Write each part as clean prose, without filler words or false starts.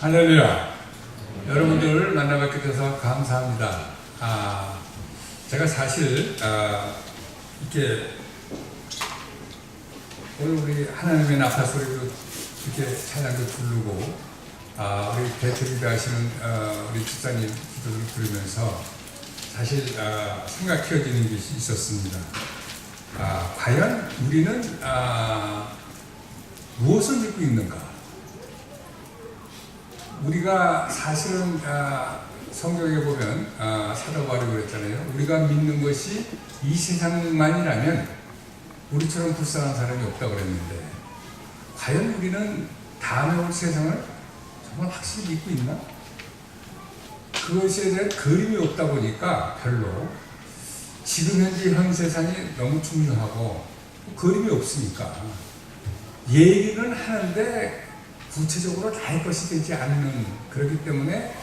할렐루야. 여러분들 만나뵙게 돼서 감사합니다. 제가 사실 이렇게 오늘 우리 하나님의 나팔 소리도 이렇게 찬양도 부르고 우리 배틀이 하시는 우리 집사님 기도를 들으면서 사실 생각해지는 것이 있었습니다. 과연 우리는 무엇을 믿고 있는가? 우리가 사실은 성경에 보면 사도 바울이 그랬잖아요. 우리가 믿는 것이 이 세상만이라면 우리처럼 불쌍한 사람이 없다고 그랬는데, 과연 우리는 다음에 올 세상을 정말 확실히 믿고 있나? 그것에 대한 그림이 없다 보니까 별로 지금 현재 현 세상이 너무 중요하고 그림이 없으니까 얘기는 하는데 구체적으로 나의 것이 되지 않는, 그렇기 때문에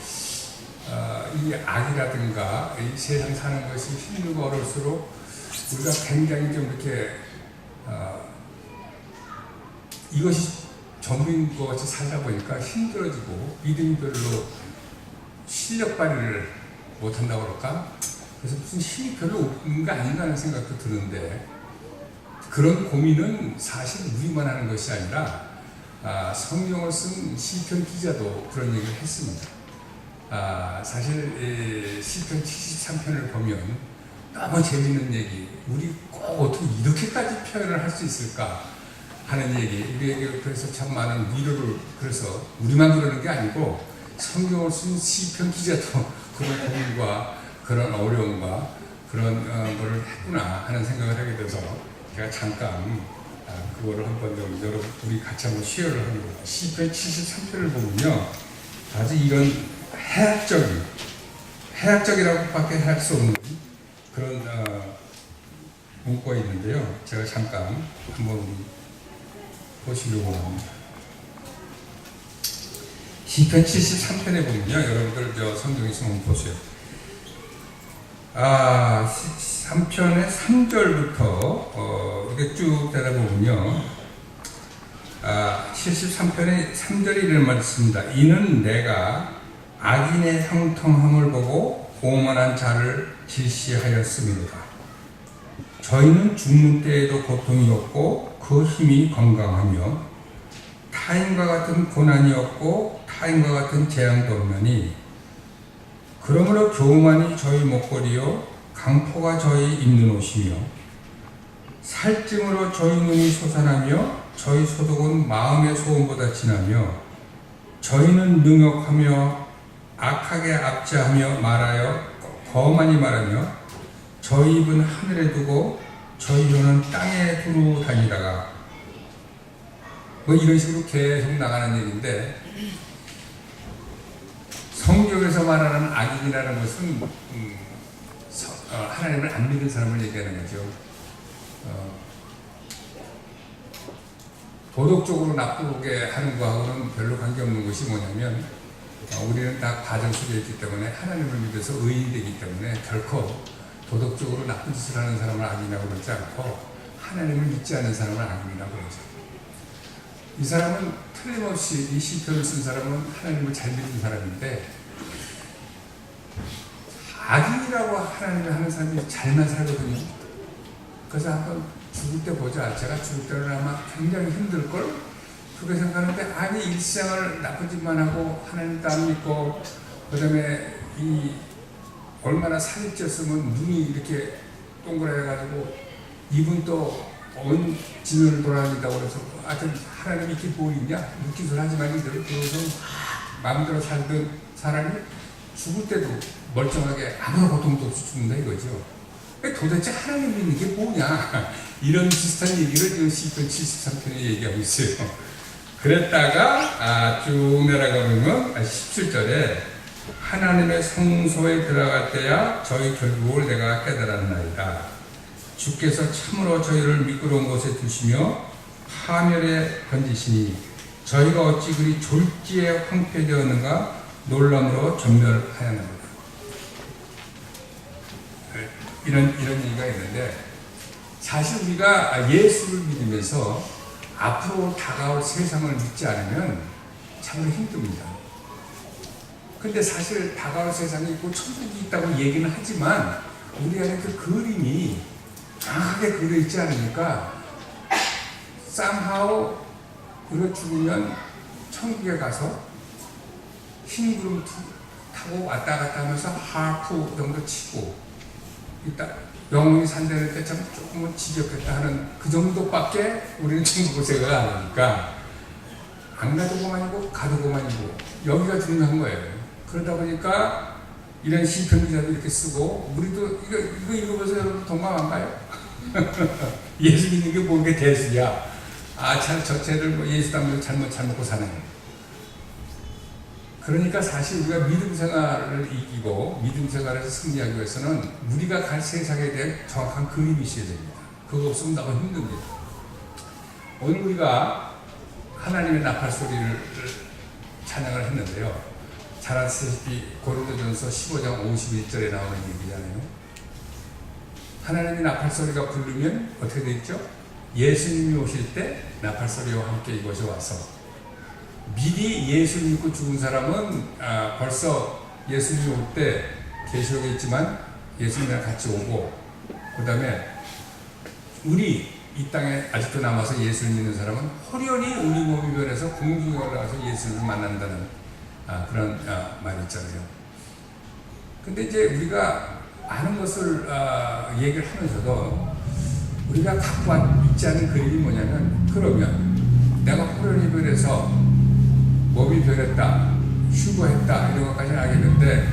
이 악이라든가 이 세상 사는 것이 힘들고 어려울수록 우리가 굉장히 좀 이렇게 이것이 전부인 것 같이 살다 보니까 힘들어지고 믿음이 별로 실력 발휘를 못한다고 그럴까? 그래서 무슨 힘이 별로 없는 거 아닌가 하는 생각도 드는데, 그런 고민은 사실 우리만 하는 것이 아니라 성경을 쓴 시편 기자도 그런 얘기를 했습니다. 사실 시편 73편을 보면 너무 재밌는 얘기, 우리 꼭 어떻게 이렇게까지 표현을 할 수 있을까 하는 얘기, 우리에게 그래서 참 많은 위로를, 그래서 우리만 그러는 게 아니고 성경을 쓴 시편 기자도 그런 고민과 그런 어려움과 그런 거를 했구나 하는 생각을 하게 돼서 제가 잠깐 그거를 한번 여러분 우리 같이 한번 시연을 하는 거예요. 시편 73편을 보면요, 아주 이런 해학적이라고밖에 할 수 없는 그런 문구가 있는데요. 제가 잠깐 한번 보시려고 합니다. 시편 73편에 보면요, 여러분들 성경 있으면 보세요. 3편의 3절부터 이렇게 쭉 되다 보면요, 73편의 3절이 이런 말이 있습니다. 이는 내가 악인의 형통함을 보고 오만한 자를 질시하였습니다. 저희는 죽는 때에도 고통이 없고 그 힘이 건강하며 타인과 같은 고난이 없고 타인과 같은 재앙도 없나니, 그러므로 교만이 저희 목걸이요 강포가 저희 입는 옷이며 살찜으로 저희 눈이 솟아나며 저희 소득은 마음의 소원보다 진하며 저희는 능욕하며 악하게 압제하며 말하여 거만히 말하며 저희 입은 하늘에 두고 저희 혀는 땅에 두루 다니다가, 뭐 이런 식으로 계속 나가는 얘기인데, 성경에서 말하는 악인이라는 것은 하나님을 안 믿는 사람을 얘기하는 거죠. 도덕적으로 나쁘게 하는 거하고는 별로 관계없는 것이 뭐냐면, 우리는 다 과정 속에 있기 때문에 하나님을 믿어서 의인이 되기 때문에 결코 도덕적으로 나쁜 짓을 하는 사람을 악인이라고 그러지 않고 하나님을 믿지 않는 사람을 악인이라고 그러죠. 이 사람은 틀림없이, 이 시편을 쓴 사람은 하나님을 잘 믿는 사람인데, 악인이라고 하나님을 하는 사람이 잘만 살거든요. 그래서 한번 죽을 때 보자. 제가 죽을 때는 아마 굉장히 힘들걸? 그렇게 생각하는데, 아니 일생을 나쁜 짓만 하고 하나님도 안 믿고, 그 다음에 얼마나 살이 쪘으면 눈이 이렇게 동그래가지고 입은 또 온 진을 돌아다닌다고 그래서, 하여튼 하나님 이렇게 뭘 있냐? 묻기술 하지만 그래서 마음대로 살던 사람이 죽을 때도 멀쩡하게 아무런 고통도 없이 죽는다 이거죠. 도대체 하나님 믿는 게 뭐냐? 이런 비슷한 얘기를 지금 시편 73편에 얘기하고 있어요. 그랬다가 쭉 내려가 보면 17절에 하나님의 성소에 들어갈 때야 저희 결국을 내가 깨달았나이다. 주께서 참으로 저희를 미끄러운 곳에 두시며 파멸에 던지시니 저희가 어찌 그리 졸지에 황폐되었는가 놀람으로 전멸하였나이다. 이런 얘기가 있는데, 사실 우리가 예수를 믿으면서 앞으로 다가올 세상을 믿지 않으면 참으로 힘듭니다. 근데 사실 다가올 세상이 있고 천국이 있다고 얘기는 하지만 우리 안에 그 그림이 정확하게 그려 있지 않으니까 somehow 우리가 죽으면 천국에 가서 흰 구름 타고 왔다 갔다 하면서 하프 정도 치고 이따 영혼이 산다는 때 참 조금은 지겹겠다 하는 그 정도밖에 우리는 천국을 생각 안 하니까 안 가도 그만이고 가도 그만이고 여기가 중요한 거예요. 그러다 보니까 이런 시편 기사도 이렇게 쓰고 우리도 이거 읽어보세요. 여러분 동감한가요? 예수 믿는 게 뭔 게 대수야. 저쟤들 뭐 예수 닮으면 잘 먹고 사네. 그러니까 사실 우리가 믿음 생활을 이기고 믿음 생활에서 승리하기 위해서는 우리가 갈 세상에 대한 정확한 그림이 있어야 됩니다. 그거 없으면 너무 힘듭니다. 오늘 우리가 하나님의 나팔 소리를 찬양을 했는데요. 잘 아시다시피 고린도전서 15장 51절에 나오는 얘기잖아요. 하나님의 나팔 소리가 부르면 어떻게 되어 있죠? 예수님이 오실 때 나팔 소리와 함께 이곳에 와서 미리 예수 믿고 죽은 사람은 벌써 예수님이 올 때 계시록에 있지만 예수님이랑 같이 오고 그 다음에 우리 이 땅에 아직도 남아서 예수를 믿는 사람은 호련히 우리 몸이 변해서 공중에 올라가서 예수를 만난다는 그런 말이 있잖아요. 근데 이제 우리가 아는 것을 얘기를 하면서도 우리가 갖고 있지 않은 그림이 뭐냐면 그러면 내가 호련히 변해서 몸이 변했다, 휴거했다 이런 것까지는 알겠는데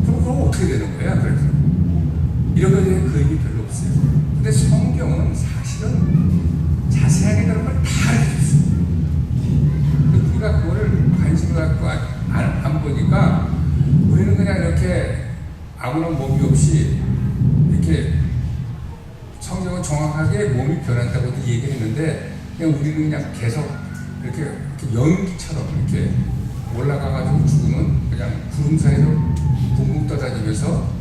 그럼 어떻게 되는 거야? 그래서 이런 것에 대한 그림이 별로 없어요. 근데 성경은 사실은 자세하게 그런 걸 다 알려줬어요. 우리가 그거를 관심을 갖고 안 보니까 우리는 그냥 이렇게 아무런 몸이 없이 이렇게 성경은 정확하게 몸이 변한다고도 얘기를 했는데 그냥 우리는 그냥 계속 이렇게 연기처럼 이렇게 올라가가지고 죽으면 그냥 구름 사이로 붕붕 떠다니면서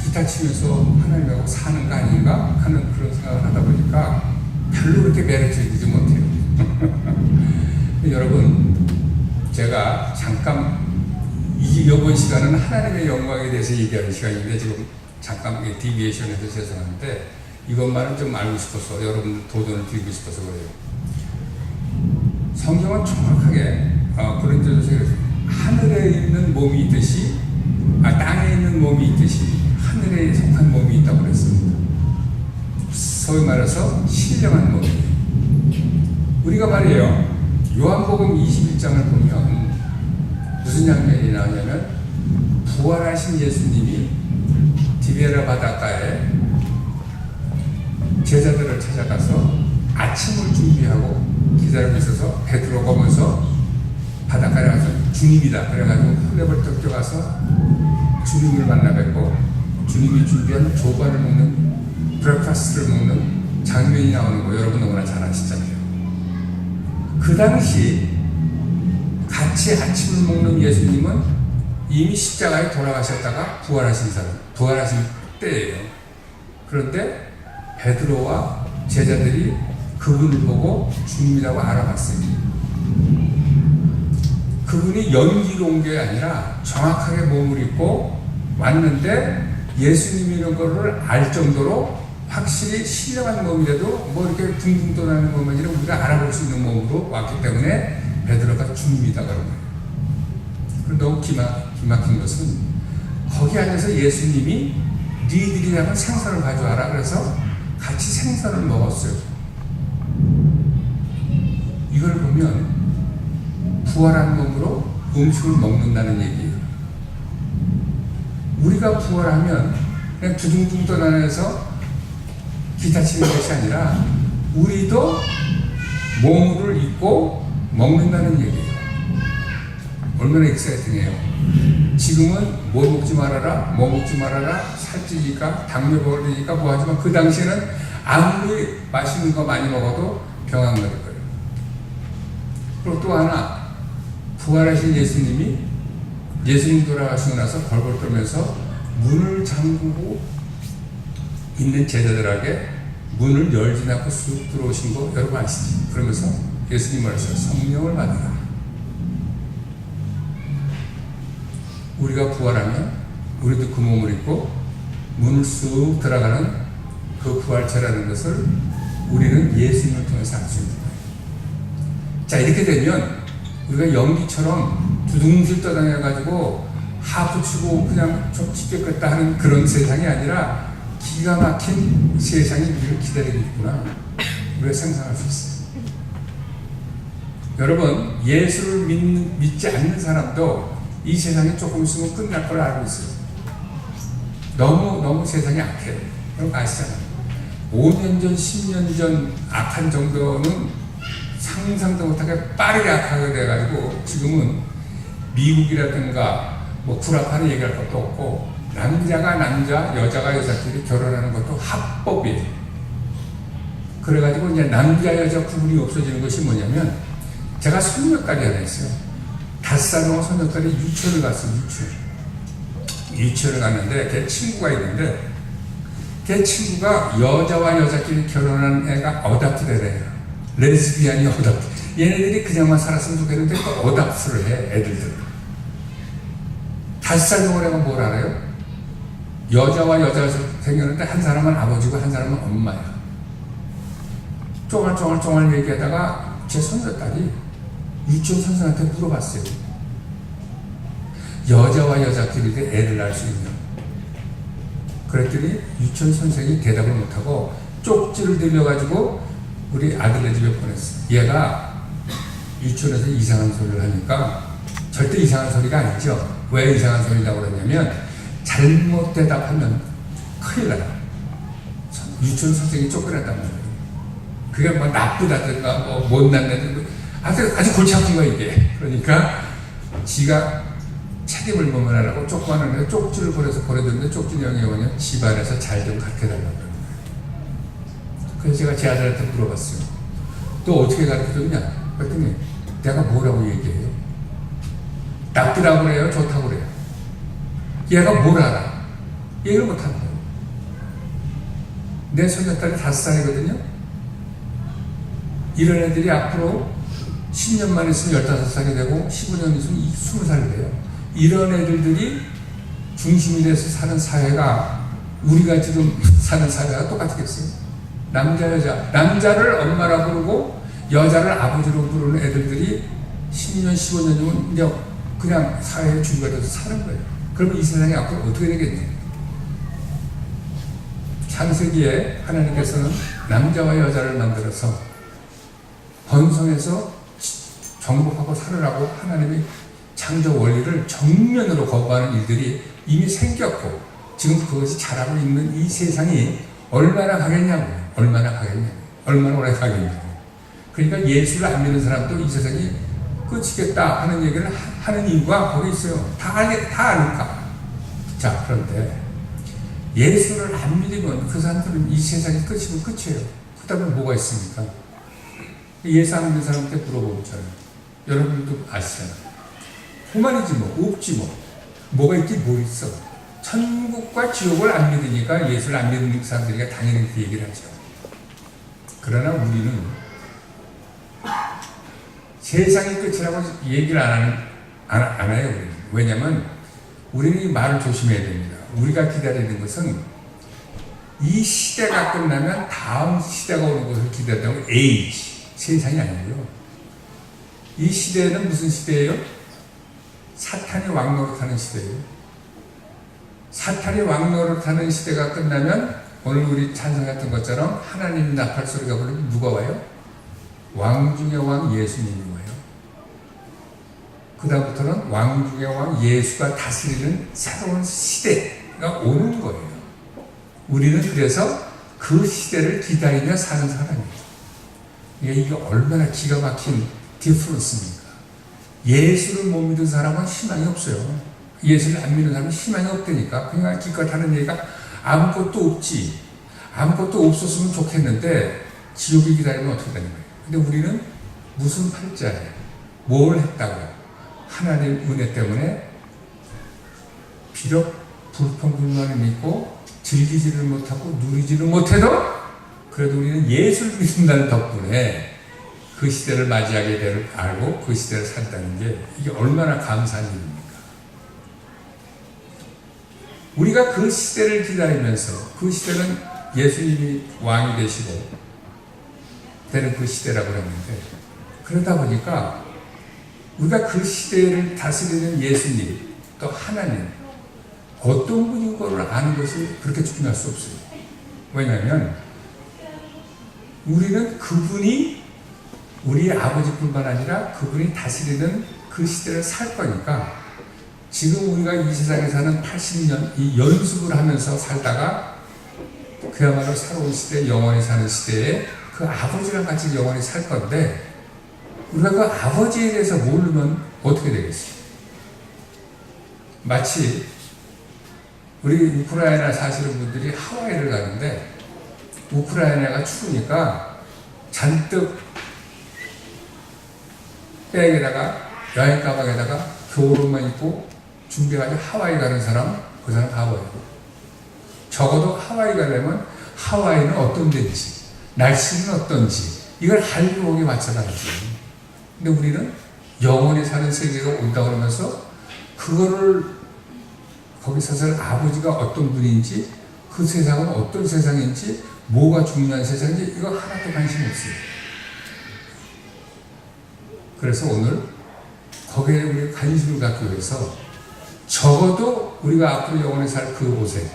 기타 치면서 하나님하고 사는 거 아닌가 하는 그런 생각을 하다 보니까 별로 그렇게 매력적이지 못해요. 여러분, 제가 잠깐 이번 시간은 하나님의 영광에 대해서 얘기하는 시간인데 지금 잠깐 디비에이션에서 죄송한데 이것만은 좀 알고 싶어서 여러분 도전을 드리고 싶어서 그래요. 성경은 정확하게 고린도전서에 하늘에 있는 몸이 있듯이 땅에 있는 몸이 있듯이 하늘에 속한 몸이 있다고 그랬습니다. 소위 말해서 신령한 몸이에요. 우리가 말이에요. 요한복음 21장을 보면 무슨 장면이 나오냐면 부활하신 예수님이 디베라 바닷가에 제자들을 찾아가서 아침을 준비하고 기다리고 있어서 베드로가 오면서 바닷가에 가서 주님이다 그래가지고 헐레벌떡 뛰어가서 주님을 만나 뵙고 주님이 준비한 조반을 먹는 브렉파스트를 먹는 장면이 나오는 거 여러분 너무나 잘 아시잖아요. 그 당시 같이 아침을 먹는 예수님은 이미 십자가에 돌아가셨다가 부활하신 때예요. 그런데 베드로와 제자들이 그분을 보고 주님이라고 알아봤어요. 그분이 연기로 온 게 아니라 정확하게 몸을 입고 왔는데 예수님이라는 거를 알 정도로 확실히 신령한 몸이라도 뭐 이렇게 둥둥 떠나는 몸이 아니라 우리가 알아볼 수 있는 몸으로 왔기 때문에 베드로가 주님이다 그런 거예요. 그리고 너무 기막힌 것은 거기 안에서 예수님이 니들이 하면 생선을 가져와라 그래서 같이 생선을 먹었어요. 이걸 보면 부활한 몸으로 음식을 먹는다는 얘기예요. 우리가 부활하면 그냥 두둥둥 떠나면서 기타 치는 것이 아니라 우리도 몸을 입고 먹는다는 얘기예요. 얼마나 익사이팅해요. 지금은 뭐 먹지 말아라, 뭐 먹지 말아라, 살찌니까, 당뇨 걸리니까 뭐 하지만 그 당시에는 아무리 맛있는 거 많이 먹어도 병 안 걸릴 거예요. 그리고 또 하나, 부활하신 예수님 돌아가시고 나서 벌벌 떨면서 문을 잠그고 있는 제자들에게 문을 열지 않고 쑥 들어오신 거 여러분 아시죠? 그러면서 예수님 말씀을 성령을 받으라. 우리가 부활하면 우리도 그 몸을 입고 문을 쑥 들어가는 그 부활체라는 것을 우리는 예수님을 통해서 알 수 있는 거예요. 자, 이렇게 되면 우리가 연기처럼 두둥실 떠다녀가지고 하프 치고 그냥 좀 죽겠다 하는 그런 세상이 아니라 기가 막힌 세상이 우리를 기다리고 있구나, 우리가 상상할 수 있어요. 여러분, 예수를 믿지 않는 사람도 이 세상이 조금 있으면 끝날 걸 알고 있어요. 너무 세상이 악해요. 여러분 아시잖아요. 5년 전, 10년 전 악한 정도는 상상도 못하게 빠르게 악하게 돼가지고 지금은 미국이라든가 뭐 구라파는 얘기할 것도 없고 남자가 남자, 여자가 여자끼리 결혼하는 것도 합법이에요. 그래가지고 이제 남자, 여자 구분이 없어지는 것이 뭐냐면, 제가 손녀딸이 하나 있어요. 5살 먹은 손녀딸이 유치원을 갔어요. 유치원을 갔는데 걔 친구가 있는데, 걔 친구가 여자와 여자끼리 결혼한 애가 어답트래요. 레즈비안이 어답트. 얘네들이 그냥만 살았으면 좋겠는데 또 어답트를 해, 애들들. 5살 먹은 애가 뭘 알아요? 여자와 여자가 생겼는데 한 사람은 아버지고 한 사람은 엄마야. 쫑알쫑알 얘기하다가 제 손녀딸이 유치원 선생한테 물어봤어요. 여자와 여자끼리 애를 낳을 수 있냐? 그랬더니 유치원 선생이 대답을 못하고 쪽지를 들려가지고 우리 아들네 집에 보냈어. 얘가 유치원에서 이상한 소리를 하니까, 절대 이상한 소리가 아니죠. 왜 이상한 소리라고 그러냐면, 잘못 대답하면 큰일 나요. 유치원 선생이 쫓겨났단 말이에요. 그게 뭐 나쁘다든가 뭐 못났다든가 아주 골치 아픈 거야 이게. 그러니까 지가 책임을 모면하라고 조그마한 애 쪽지를 보내줬는데, 쪽지 내용이 뭐냐면 집안에서 잘 좀 가르쳐달라고 그러는 거예요. 그래서 제가 제 아들한테 물어봤어요. 또 어떻게 가르쳐줬냐? 그랬더니 내가 뭐라고 얘기해요? 나쁘다고 그래요? 좋다고 그래요? 얘가 뭘 알아? 얘기를 못하는 거예요. 내 손녀딸이 5살이거든요. 이런 애들이 앞으로 10년만 있으면 15살이 되고 15년 있으면 20살이 돼요. 이런 애들이 중심이 돼서 사는 사회가, 우리가 지금 사는 사회가 똑같겠어요? 남자, 여자. 남자를 엄마라 부르고 여자를 아버지로 부르는 애들이 10년, 15년이면 이제 그냥 사회에 주류가 돼서 사는 거예요. 그러면 이 세상이 앞으로 어떻게 되겠냐? 창세기에 하나님께서는 남자와 여자를 만들어서 번성해서 정복하고 살으라고 하나님이 창조 원리를 정면으로 거부하는 일들이 이미 생겼고, 지금 그것이 자라고 있는 이 세상이 얼마나 가겠냐고요. 얼마나 오래 가겠냐고요. 그러니까 예수를 안 믿는 사람도 이 세상이 끝이겠다 하는 얘기를 하는 이유가 거기 있어요. 다 아니까. 자, 그런데 예수를 안 믿으면 그 사람들은 이 세상이 끝이면 끝이에요. 그 다음에 뭐가 있습니까? 예수 안 믿는 사람한테 물어보잖아요. 여러분도 아시잖아요. 그만이지 뭐, 없지 뭐. 뭐가 있지 뭐 있어. 천국과 지옥을 안 믿으니까 예수를 안 믿는 사람들이 당연히 그 얘기를 하죠. 그러나 우리는 세상의 끝이라고 얘기를 안 해요. 우리는. 왜냐면 우리는 이 말을 조심해야 됩니다. 우리가 기다리는 것은 이 시대가 끝나면 다음 시대가 오는 것을 기다린다고. 에이지, 세상이 아니고요. 이 시대는 무슨 시대예요? 사탄이 왕노릇하는 시대예요. 사탄이 왕노릇하는 시대가 끝나면 오늘 우리 찬송했던 것처럼 하나님 나팔 소리가 부르면 누가 와요? 왕 중의 왕 예수님이 와요. 그 다음부터는 왕 중의 왕 예수가 다스리는 새로운 시대가 오는 거예요. 우리는 그래서 그 시대를 기다리며 사는 사람입니다. 이게 얼마나 기가 막힌 디퍼런스입니까? 예수를 못 믿은 사람은 희망이 없어요. 예수를 안 믿는 사람은 희망이 없다니까. 그냥 기껏 하는 얘기가 아무것도 없지. 아무것도 없었으면 좋겠는데 지옥이 기다리면 어떻게 되는 거예요? 근데 우리는 무슨 팔자에 뭘 했다고요? 하나님 은혜 때문에 비록 불평불만을 믿고 즐기지를 못하고 누리지를 못해도 그래도 우리는 예수를 믿는다는 덕분에 그 시대를 맞이하게 될 알고 그 시대를 산다는 게 이게 얼마나 감사한 일입니까? 우리가 그 시대를 기다리면서, 그 시대는 예수님이 왕이 되시고 되는 그 시대라고 했는데, 그러다 보니까 우리가 그 시대를 다스리는 예수님, 또 하나님, 어떤 분인 걸 아는 것이 그렇게 중요할 수 없어요. 왜냐하면 우리는 그분이 우리의 아버지뿐만 아니라 그분이 다스리는 그 시대를 살 거니까, 지금 우리가 이 세상에 사는 80년 이 연습을 하면서 살다가 그야말로 새로운 시대, 영원히 사는 시대에 그 아버지랑 같이 영원히 살 건데, 우리가 그 아버지에 대해서 모르면 어떻게 되겠어요? 마치 우리 우크라이나 사시는 분들이 하와이를 가는데, 우크라이나가 추우니까 잔뜩 백에다가, 여행 가방에다가 겨울옷만 입고 준비해가지고 하와이 가는 사람, 그 사람 하와이고, 적어도 하와이 가려면 하와이는 어떤 데인지, 날씨는 어떤지 이걸 알고 오게 맞춰가야지. 근데 우리는 영원히 사는 세계가 온다고 그러면서 그거를, 거기서 살 아버지가 어떤 분인지, 그 세상은 어떤 세상인지, 뭐가 중요한 세상인지 이거 하나도 관심이 없어요. 그래서 오늘 거기에 우리가 관심을 갖기 위해서 적어도 우리가 앞으로 영원히 살 그 곳에,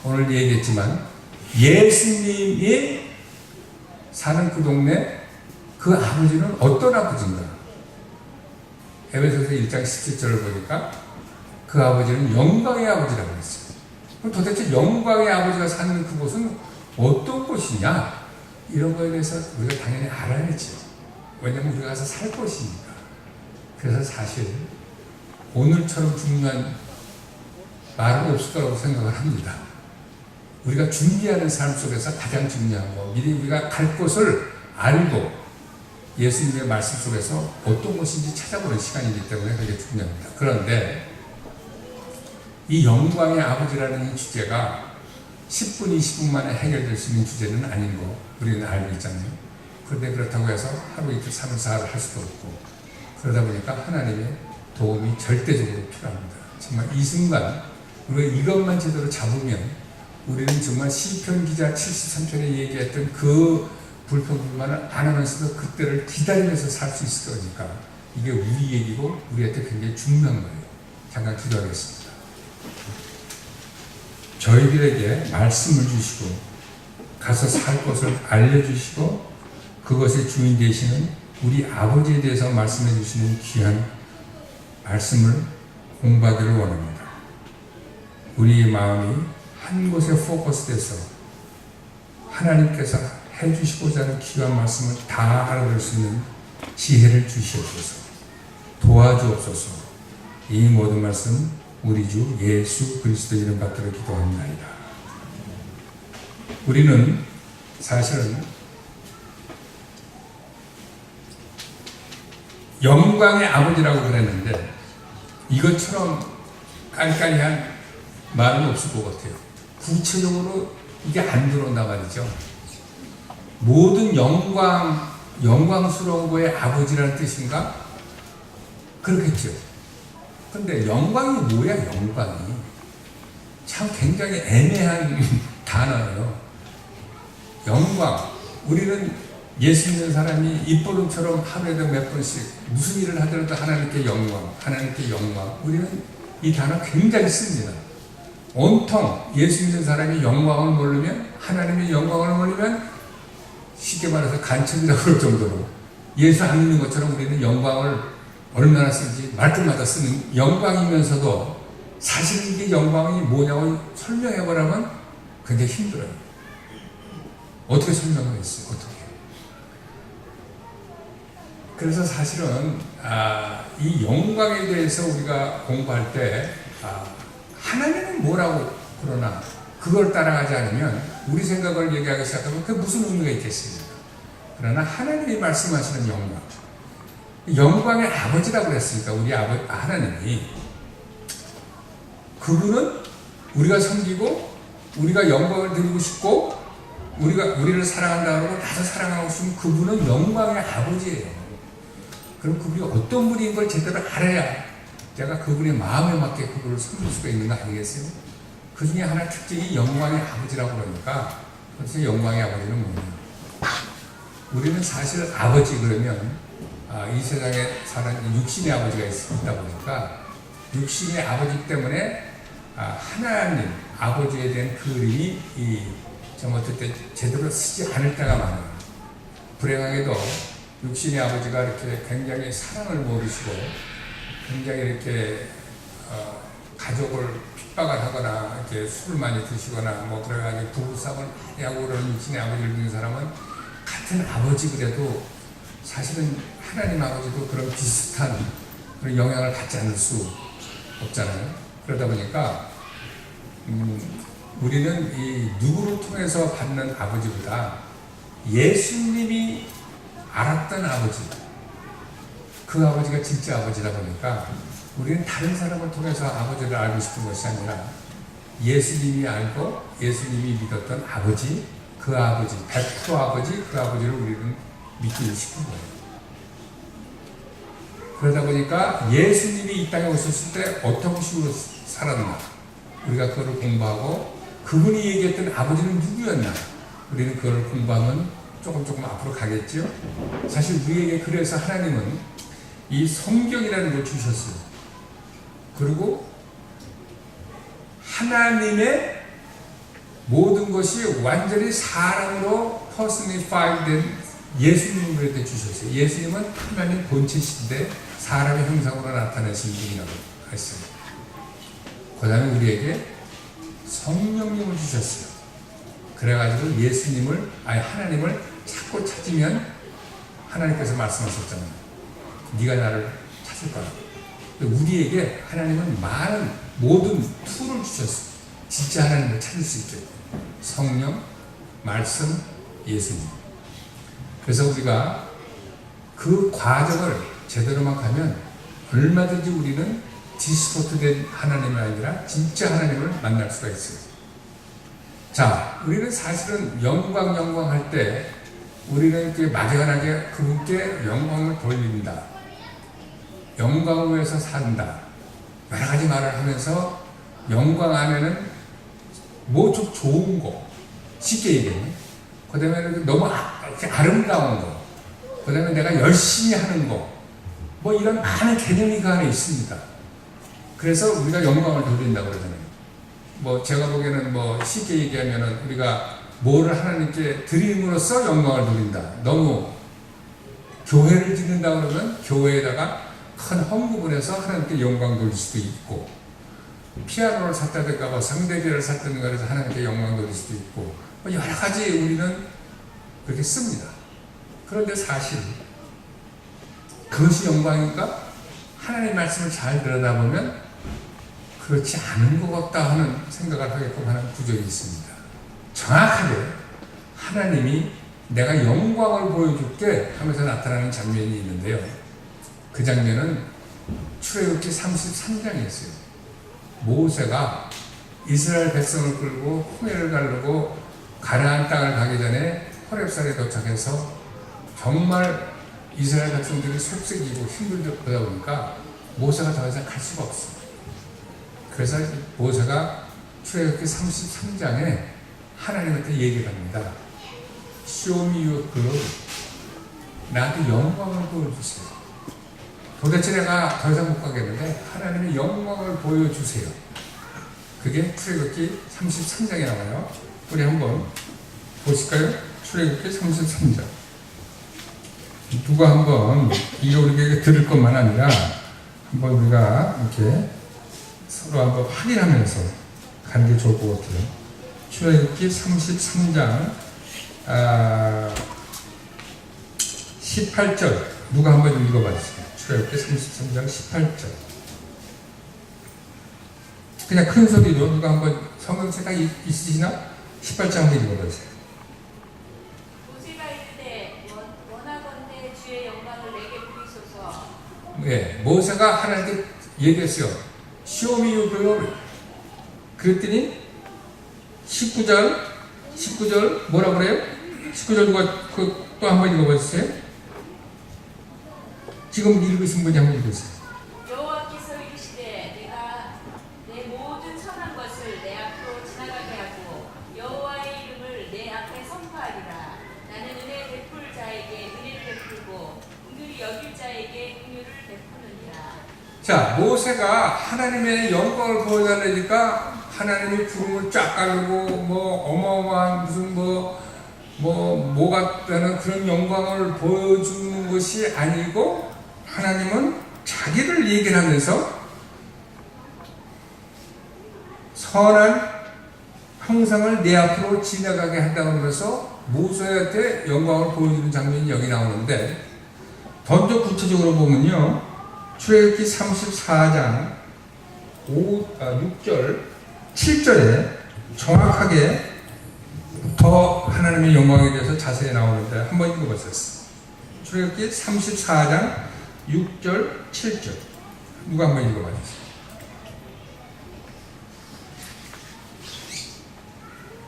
오늘 얘기했지만 예수님이 사는 그 동네, 그 아버지는 어떤 아버지인가? 에베소서 1장 17절을 보니까 그 아버지는 영광의 아버지라고 했어요. 그럼 도대체 영광의 아버지가 사는 그곳은 어떤 곳이냐? 이런 거에 대해서 우리가 당연히 알아야지. 왜냐면 우리가 가서 살 곳이니까. 그래서 사실 오늘처럼 중요한 말은 없을 거라고 생각을 합니다. 우리가 준비하는 삶 속에서 가장 중요한 거, 미리 우리가 갈 곳을 알고 예수님의 말씀 속에서 어떤 것인지 찾아보는 시간이기 때문에 되게 중요합니다. 그런데 이 영광의 아버지라는 이 주제가 10분, 20분 만에 해결될 수 있는 주제는 아닌 거 우리는 알고 있잖아요. 그런데 그렇다고 해서 하루 이틀 3일 4일을 할 수도 없고, 그러다 보니까 하나님의 도움이 절대적으로 필요합니다. 정말 이 순간 우리가 이것만 제대로 잡으면 우리는 정말 시편 기자 73편에 얘기했던 그 불평불만을 안 하면서도 그때를 기다리면서 살 수 있을 거니까, 이게 우리 얘기고 우리한테 굉장히 중요한 거예요. 잠깐 기도하겠습니다. 저희들에게 말씀을 주시고 가서 살 것을 알려주시고 그것의 주인 되시는 우리 아버지에 대해서 말씀해 주시는 귀한 말씀을 공부하기를 원합니다. 우리의 마음이 한 곳에 포커스돼서 하나님께서 해주시고자 하는 귀한 말씀을 다 알아들 수 있는 지혜를 주시옵소서. 도와주옵소서. 이 모든 말씀 우리 주 예수 그리스도 이름 받들어 기도합니다. 우리는 사실은 영광의 아버지라고 그랬는데 이것처럼 깐깐이한 말은 없을 것 같아요. 구체적으로 이게 안 들어온단 말이죠. 모든 영광스러운 거에 아버지라는 뜻인가? 그렇겠죠. 근데 영광이 뭐야, 영광이? 참 굉장히 애매한 단어예요. 영광. 우리는 예수 믿는 사람이 입버릇처럼 하루에도 몇 번씩 무슨 일을 하더라도 하나님께 영광, 하나님께 영광. 우리는 이 단어 굉장히 씁니다. 온통 예수 믿는 사람이 영광을 모르면, 하나님의 영광을 모르면 쉽게 말해서 간첩이라고 그럴 정도로 예수 안 믿는 것처럼 우리는 영광을 얼마나 쓰는지 말끝마다 쓰는 영광이면서도 사실 이게 영광이 뭐냐고 설명해보라면 굉장히 힘들어요. 어떻게 설명하겠어요? 어떻게? 그래서 사실은 이 영광에 대해서 우리가 공부할 때 하나님은 뭐라고 그러나 그걸 따라가지 않으면 우리 생각을 얘기하기 시작하면 그게 무슨 의미가 있겠습니까? 그러나 하나님이 말씀하시는 영광의 아버지라고 그랬으니까 우리 하나님이, 그분은 우리가 섬기고 우리가 영광을 드리고 싶고 우리를 사랑한다 그러고 나도 사랑하고 싶으면 그분은 영광의 아버지예요. 그럼 그분이 어떤 분인 걸 제대로 알아야 제가 그분의 마음에 맞게 그분을 섬길 수가 있는 거 아니겠어요? 그 중에 하나 특징이 영광의 아버지라고 그러니까 도대체 영광의 아버지는 뭐냐? 우리는 사실 아버지 그러면 이 세상에 사는 육신의 아버지가 있다 보니까 육신의 아버지 때문에 하나님 아버지에 대한 그림이 어떨 때 제대로 쓰지 않을 때가 많아요. 불행하게도 육신의 아버지가 이렇게 굉장히 사랑을 모르시고 굉장히 이렇게 가족을 핍박을 하거나 이렇게 술을 많이 드시거나 뭐 그래가지고 부부싸움을 많이 하고 그러는 육신의 아버지를 두는 사람은 같은 아버지 그래도 사실은 하나님 아버지도 그런 비슷한 그런 영향을 받지 않을 수 없잖아요. 그러다 보니까 우리는 이 누구를 통해서 받는 아버지보다 예수님이 알았던 아버지, 그 아버지가 진짜 아버지다 보니까 우리는 다른 사람을 통해서 아버지를 알고 싶은 것이 아니라 예수님이 알고 예수님이 믿었던 아버지, 그 아버지, 100% 아버지, 그 아버지를 우리는 믿고 싶은 거예요. 그러다 보니까 예수님이 이 땅에 오셨을 때 어떤 식으로 살았나, 우리가 그걸 공부하고 그분이 얘기했던 아버지는 누구였나, 우리는 그걸 공부하면 조금 앞으로 가겠죠. 사실 우리에게 그래서 하나님은 이 성경이라는 걸 주셨어요. 그리고 하나님의 모든 것이 완전히 사람으로 personified 된 예수님을 그때 주셨어요. 예수님은 하나님 본체신데 사람의 형상으로 나타나신 분이라고 했어요. 그 다음에 우리에게 성령님을 주셨어요. 그래가지고 예수님을, 하나님을 찾고 찾으면 하나님께서 말씀하셨잖아요. 네가 나를 찾을 거야. 우리에게 하나님은 많은 모든 툴을 주셨어요. 진짜 하나님을 찾을 수 있게. 성령, 말씀, 예수님. 그래서 우리가 그 과정을 제대로만 가면 얼마든지 우리는 디스토트된 하나님이 아니라 진짜 하나님을 만날 수가 있어요. 자, 우리는 사실은 영광 할 때 우리는 이렇게 막연하게 그분께 영광을 돌립니다. 영광을 위해서 산다. 여러 가지 말을 하면서 영광 안에는 뭐 좀 좋은 거, 쉽게 얘기하면, 그 다음에 너무 아름다운 거, 그 다음에 내가 열심히 하는 거, 뭐 이런 많은 개념이 그 안에 있습니다. 그래서 우리가 영광을 돌린다고 그러잖아요. 뭐 제가 보기에는 뭐 쉽게 얘기하면은 우리가 뭐를 하나님께 드림으로써 영광을 돌린다. 너무 교회를 짓는다 그러면 교회에다가 큰 헌금을 해서 하나님께 영광 돌릴 수도 있고, 피아노를 샀다든가 뭐 성대비를 샀다든가 해서 하나님께 영광 돌릴 수도 있고, 뭐 여러 가지 우리는 그렇게 씁니다. 그런데 사실 그것이 영광인가? 하나님 말씀을 잘 들여다보면 그렇지 않은 것 같다 하는 생각을 하게끔 하는 구절이 있습니다. 정확하게 하나님이 내가 영광을 보여줄게 하면서 나타나는 장면이 있는데요. 그 장면은 출애굽기 33장이었어요. 모세가 이스라엘 백성을 끌고 홍해를 가르고 가나안 땅을 가기 전에 호렙산에 도착해서 정말 이스라엘 백성들이 속색이고 힘들다 보니까 모세가 더 이상 갈 수가 없어. 그래서 모세가 출애굽기 33장에 하나님한테 얘기를 합니다. Show me your glory. 나한테 영광을 보여주세요. 도대체 내가 더 이상 못 가겠는데 하나님의 영광을 보여주세요. 그게 출애굽기 33장에 나와요. 우리 한번 보실까요? 출애굽기 33장. 누가 한번 이거 우리에게 들을 것만 아니라 한번 우리가 이렇게 서로 한번 확인하면서 가는 게 좋을 것 같아요. 출애굽기 33장 18절 누가 한번 읽어봐주세요. 출애굽기 33장 18절. 그냥 큰 소리로 누가 한번 성경책 있으시나? 18장 한번 읽어봐주세요. 모세가 이르되 원하건대 주의 영광을 내게 보이소서. 네, 모세가 하나님께 얘기했어요. Show me your glory. 그랬더니 19절 뭐라 그래요? 19절 누가 또 한번 읽어봐주세요. 지금 읽으신 분이 한번 읽으세요. 여호와께서 이르시되 내가 내 모든 선한 것을 내 앞으로 자, 모세가 하나님의 영광을 보여달라니까 하나님이 구름을 쫙 깔고 뭐 어마어마한 무슨 뭐 같다는 그런 영광을 보여주는 것이 아니고 하나님은 자기를 얘기하면서 선한 형상을 내 앞으로 지나가게 한다고 그래서 모세한테 영광을 보여주는 장면이 여기 나오는데 더 구체적으로 보면요. 출애굽기 34장 6절 7절에 정확하게 더 하나님의 영광에 대해서 자세히 나오는데 한번 읽어보세요. 출애굽기 34장 6절 7절 누가 한번 읽어봐주세요.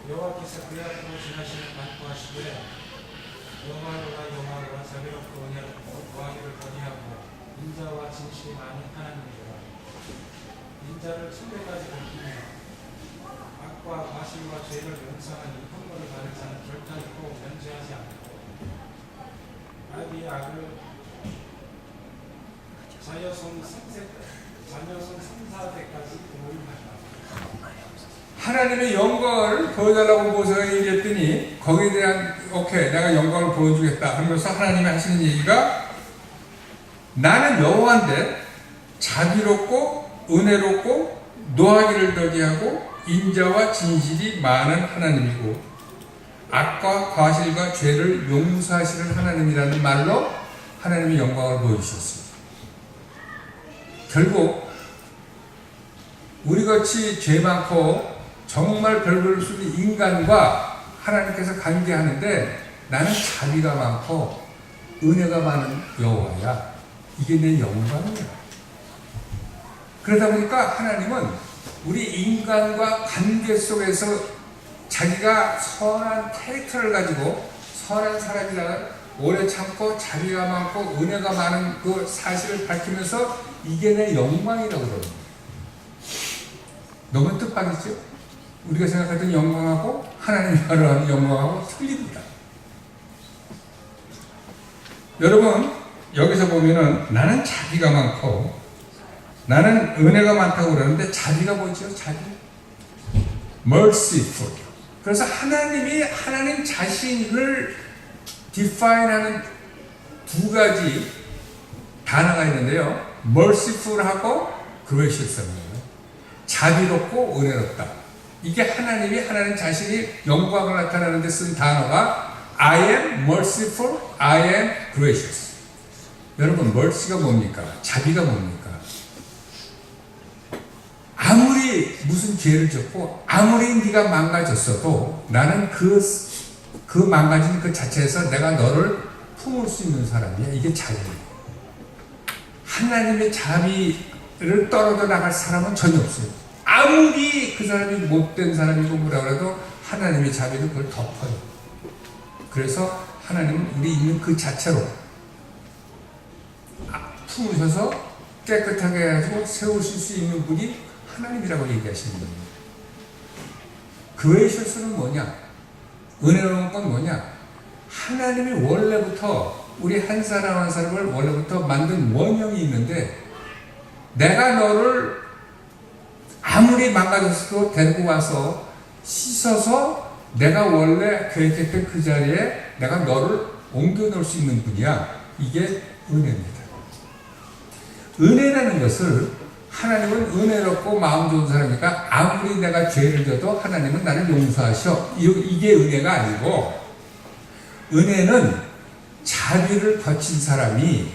여호와께서 그의 앞으로 지나시는 반포하시되 영화로가 자비롭고 은혜롭고 거하기를 거니하고 인자와 진실이 많은 하나님이라. 인자를 천대까지 높이며 악과 과실과 죄를 용서하니 형벌을 받을 자는 결단코 면제하지 않고 악이 악을 자녀손 3사대까지 모임한다. 하나님의 영광을 보여달라고 모세가 얘기했더니 거기에 대한 오케이 내가 영광을 보여주겠다 하면서 하나님이 하시는 얘기가 나는 여호와인데 자비롭고 은혜롭고 노하기를 더디하고 인자와 진실이 많은 하나님이고 악과 과실과 죄를 용서하시는 하나님이라는 말로 하나님의 영광을 보여주셨습니다. 결국 우리같이 죄 많고 정말 별 볼 수 있는 인간과 하나님께서 관계하는데 나는 자비가 많고 은혜가 많은 여호와야. 이게 내 영광이야. 그러다 보니까 하나님은 우리 인간과 관계 속에서 자기가 선한 캐릭터를 가지고 선한 사람이라 오래 참고 자비가 많고 은혜가 많은 그 사실을 밝히면서 이게 내 영광이라고 그럽니다. 너무 뜻밖이죠? 우리가 생각하던 영광하고 하나님이 말하는 영광하고 틀립니다. 여러분 여기서 보면은 나는 자비가 많고 나는 은혜가 많다고 그러는데 자비가 뭐죠? 자비? merciful. 그래서 하나님이 하나님 자신을 define하는 두 가지 단어가 있는데요. merciful하고 gracious입니다. 자비롭고 은혜롭다. 이게 하나님이 하나님 자신이 영광을 나타내는 데 쓴 단어가 I am merciful, I am gracious. 여러분 mercy가 뭡니까? 자비가 뭡니까? 아무리 무슨 죄를 졌고 아무리 네가 망가졌어도 나는 그 망가진 그 자체에서 내가 너를 품을 수 있는 사람이야. 이게 자비예요. 하나님의 자비를 떨어져 나갈 사람은 전혀 없어요. 아무리 그 사람이 못된 사람이고 뭐라 그래도 하나님의 자비는 그걸 덮어요. 그래서 하나님은 우리 있는 그 자체로 품으셔서 깨끗하게 해가지고 세우실 수 있는 분이 하나님이라고 얘기하시는 거예요. 그레이셔스는 뭐냐? 은혜로운 건 뭐냐? 하나님이 원래부터 우리 한 사람 한 사람을 원래부터 만든 원형이 있는데 내가 너를 아무리 망가졌어도 데리고 와서 씻어서 내가 원래 계획했던 그 자리에 내가 너를 옮겨 놓을 수 있는 분이야. 이게 은혜입니다. 은혜라는 것을 하나님은 은혜롭고 마음 좋은 사람이니까 아무리 내가 죄를 져도 하나님은 나를 용서하셔. 이게 은혜가 아니고 은혜는 자비를 거친 사람이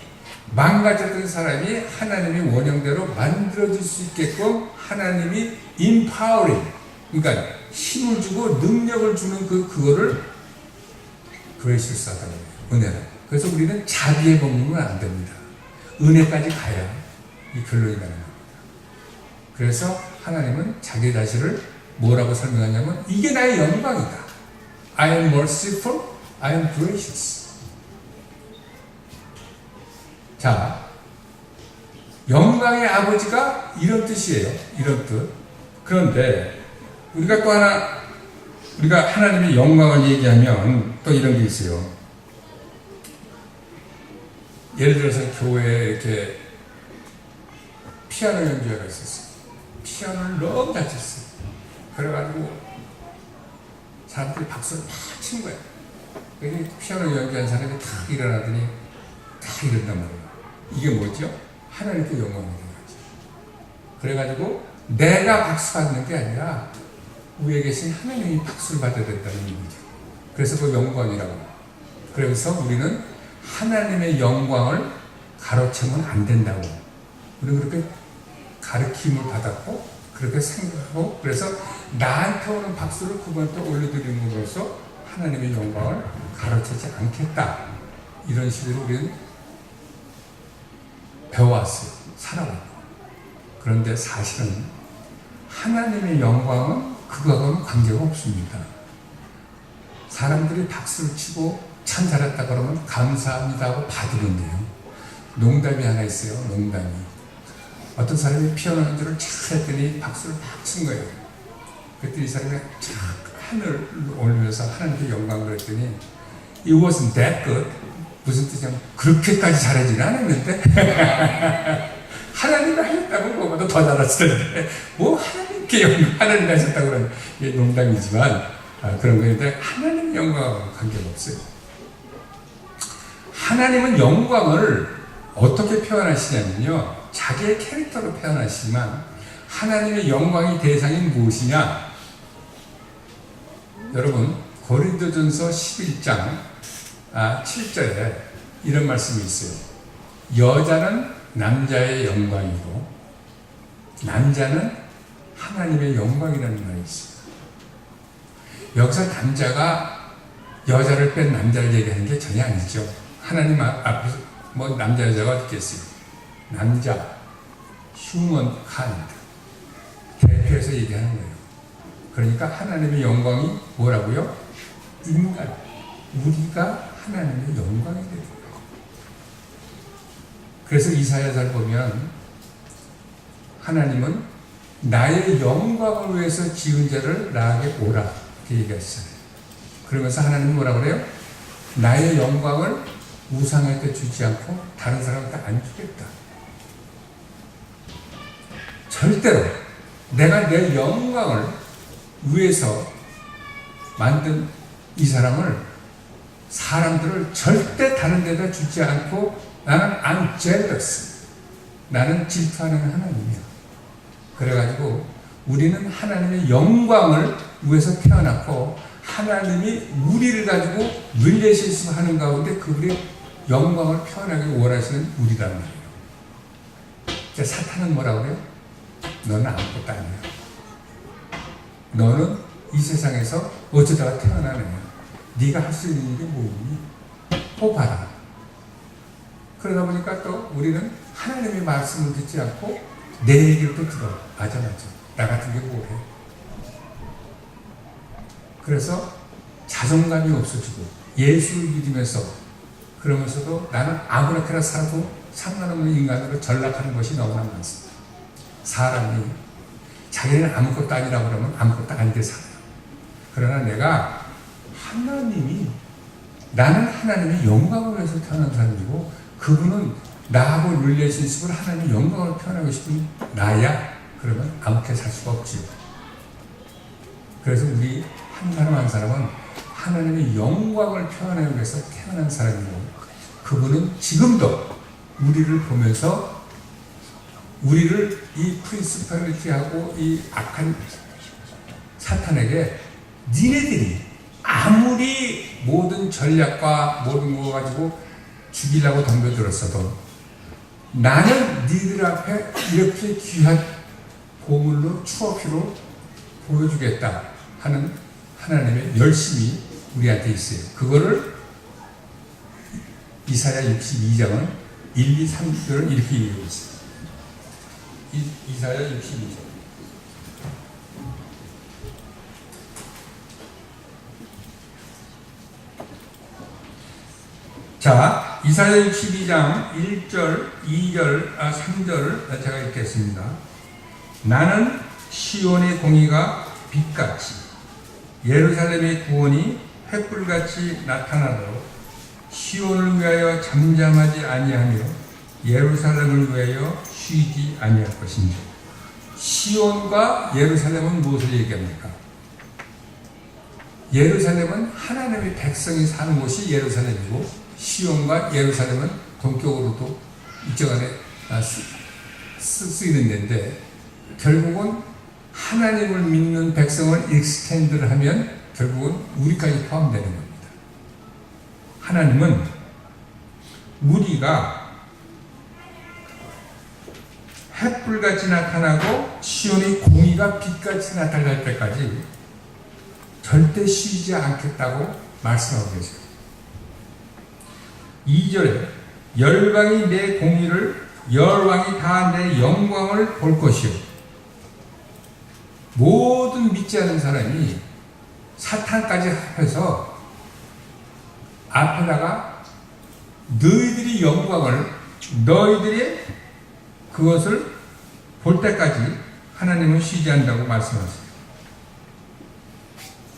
망가졌던 사람이 하나님의 원형대로 만들어질 수 있게끔 하나님이 empowering, 그러니까 힘을 주고 능력을 주는 그거를 gracious 하다는 거예요. 은혜는. 그래서 우리는 자비에 머무르면 안 됩니다. 은혜까지 가야 이 결론이 나는 겁니다. 그래서 하나님은 자기 자신을 뭐라고 설명하냐면 이게 나의 영광이다. I am merciful, I am gracious. 자, 영광의 아버지가 이런 뜻이에요. 이런 뜻. 그런데 우리가 또 하나, 우리가 하나님의 영광을 얘기하면 또 이런 게 있어요. 예를 들어서 교회에 이렇게 피아노 연주회가 있었어요. 피아노를 너무 잘 쳤어요. 그래가지고 사람들이 박수를 막 친 거야. 그래서 피아노 연주한 사람이 탁 일어나더니 탁 이런단 말이에요. 이게 뭐죠? 하나님께 영광이 되는 거죠. 그래가지고 내가 박수 받는 게 아니라 위에 계신 하나님이 박수를 받아야 된다는 얘기죠. 그래서 그 영광이라고. 그래서 우리는 하나님의 영광을 가로채면 안 된다고. 우리는 그렇게 가르침을 받았고 그렇게 생각하고 그래서 나한테 오는 박수를 그분한테 올려드림으로써 하나님의 영광을 가로채지 않겠다. 이런 식으로 우리는 배워왔어요. 살아왔고. 그런데 사실은 하나님의 영광은 그거하고는 관계가 없습니다. 사람들이 박수를 치고 참 잘했다 그러면 감사합니다 하고 받으는데요. 농담이 하나 있어요. 농담이. 어떤 사람이 피아노 연주를 착 했더니 박수를 팍 친 거예요. 그랬더니 이 사람이 착 하늘을 올리면서 하나님께 영광을 그랬더니 It wasn't that good. 무슨 뜻이냐면 그렇게까지 잘하지는 않았는데 하나님이 하셨다고 그거보다 더 잘했을 텐데 뭐 하나님께 영광 하나님이 하셨다고 그러면 이게 농담이지만 그런 거인데 하나님 영광과 관계가 없어요. 하나님은 영광을 어떻게 표현하시냐면요. 자기의 캐릭터로 표현하시지만 하나님의 영광의 대상이 무엇이냐? 여러분 고린도전서 11장 7절에 이런 말씀이 있어요. 여자는 남자의 영광이고 남자는 하나님의 영광이라는 말이 있어요. 여기서 남자가 여자를 뺀 남자를 얘기하는 게 전혀 아니죠. 하나님 앞에서 뭐 남자 여자가 어디 있겠어요. 남자, human kind 대표해서 얘기하는 거예요. 그러니까 하나님의 영광이 뭐라고요? 인간, 우리가 하나님의 영광이 되는 거예요. 그래서 이사야서를 보면 하나님은 나의 영광을 위해서 지은 자를 나에게 오라 이렇게 얘기하시잖아요. 그러면서 하나님은 뭐라 그래요? 나의 영광을 우상에게 주지 않고 다른 사람한테 안 주겠다. 절대로 내가 내 영광을 위해서 만든 이 사람들을 절대 다른 데다 주지 않고 나는 I'm jealous. 나는 질투하는 하나님이야. 그래가지고 우리는 하나님의 영광을 위해서 태어났고 하나님이 우리를 가지고 릴레이션십 하는 가운데 그분의 영광을 표현하기 원하시는 우리란 말이에요. 자, 사탄은 뭐라고 그래요? 너는 아무것도 아니야. 너는 이 세상에서 어쩌다가 태어난 애야. 네가 할 수 있는 일이 뭐니? 뽑아라. 그러다 보니까 또 우리는 하나님의 말씀을 듣지 않고 내 얘기를 또 들어. 맞아. 나 같은 게 뭐해? 그래서 자존감이 없어지고 예수를 믿으면서 그러면서도 나는 아무렇게나 살아도 상관없는 인간으로 전락하는 것이 너무나 많습니다. 사람이 자기는 아무것도 아니라고 그러면 아무것도 아니게 살아요. 그러나 내가 나는 하나님의 영광을 위해서 태어난 사람이고 그분은 나하고 릴레이션십을 하나님의 영광을 표현하고 싶은 나야. 그러면 아무렇게 살 수가 없지요. 그래서 우리 한 사람 한 사람은 하나님의 영광을 표현하기 위해서 태어난 사람이고 그분은 지금도 우리를 보면서 우리를 이 프린시팔리티하고 이 악한 사탄에게 니네들이 아무리 모든 전략과 모든 거 가지고 죽이려고 덤벼들었어도 나는 니들 앞에 이렇게 귀한 보물로 추억으로 보여주겠다 하는 하나님의 열심이 우리한테 있어요. 그거를 이사야 62장은 1, 2, 3절은 이렇게 얘기하고 있어요. 이사야 62장. 자, 이사야 62장 1절, 2절, 3절을 제가 읽겠습니다. 나는 시온의 공의가 빛같이 예루살렘의 구원이 횃불같이 나타나도록 시온을 위하여 잠잠하지 아니하며 예루살렘을 위하여 쉬지 아니할 것인지. 시온과 예루살렘은 무엇을 얘기합니까? 예루살렘은 하나님의 백성이 사는 곳이 예루살렘이고, 시온과 예루살렘은 동격으로도 이쪽 안에 쓰이는 데인데, 결국은 하나님을 믿는 백성을 익스텐드를 하면 결국은 우리까지 포함되는 겁니다. 하나님은 우리가 햇불같이 나타나고 시온의 공의가 빛같이 나타날 때까지 절대 쉬지 않겠다고 말씀하고 계세요. 2절에 열방이 내 공의를, 열왕이 다 내 영광을 볼 것이요. 모든 믿지 않은 사람이 사탄까지 합해서 앞에다가 너희들이 영광을, 너희들이 그것을 볼 때까지 하나님은 쉬지 않는다고 말씀하세요.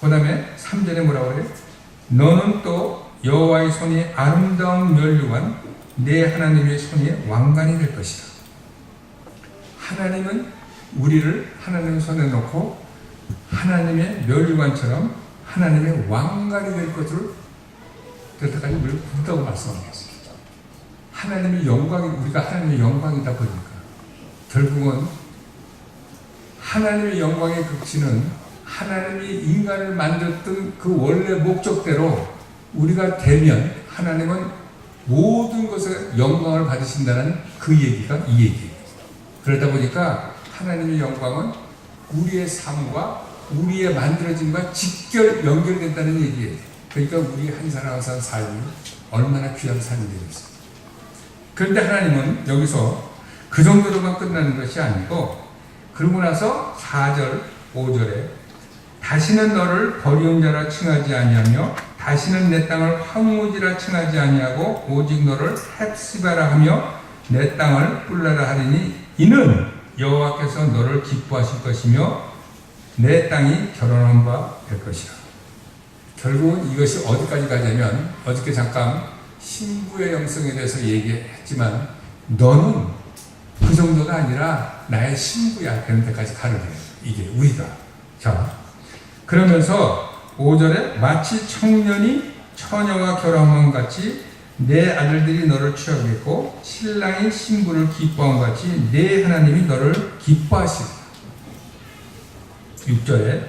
그 다음에 3절에 뭐라고 그래요? 너는 또 여호와의 손이 아름다운 면류관, 내 하나님의 손이 왕관이 될 것이다. 하나님은 우리를 하나님 손에 놓고 하나님의 면류관처럼 하나님의 왕관이 될 것을 그때까지 우리를 부른다고 말씀하셨습니다. 하나님의 영광이, 우리가 하나님의 영광이다 보니까 결국은 하나님의 영광의 극치는 하나님이 인간을 만들었던 그 원래 목적대로 우리가 되면 하나님은 모든 것에 영광을 받으신다는 그 얘기가 이 얘기예요. 그러다 보니까 하나님의 영광은 우리의 삶과 우리의 만들어짐과 직결 연결된다는 얘기예요. 그러니까 우리 한 사람 한 사람 삶이 얼마나 귀한 삶이 되겠어요. 그런데 하나님은 여기서 그 정도로만 끝나는 것이 아니고, 그러고 나서 4절, 5절에 다시는 너를 버리온 자라 칭하지 아니하며 다시는 내 땅을 황무지라 칭하지 아니하고 오직 너를 헵시바라 하며 내 땅을 뿔라라 하리니 이는 여호와께서 너를 기뻐하실 것이며 내 땅이 결혼한 바 될 것이라. 결국은 이것이 어디까지 가냐면, 어저께 잠깐 신부의 영성에 대해서 얘기했지만 너는 그 정도가 아니라 나의 신부야 되는 데까지 가르쳐요. 이게 우리가. 자, 그러면서 5절에 마치 청년이 처녀와 결혼한 같이 내 아들들이 너를 취하겠고 신랑이 신부를 기뻐한 같이 내 하나님이 너를 기뻐하시리라. 6절에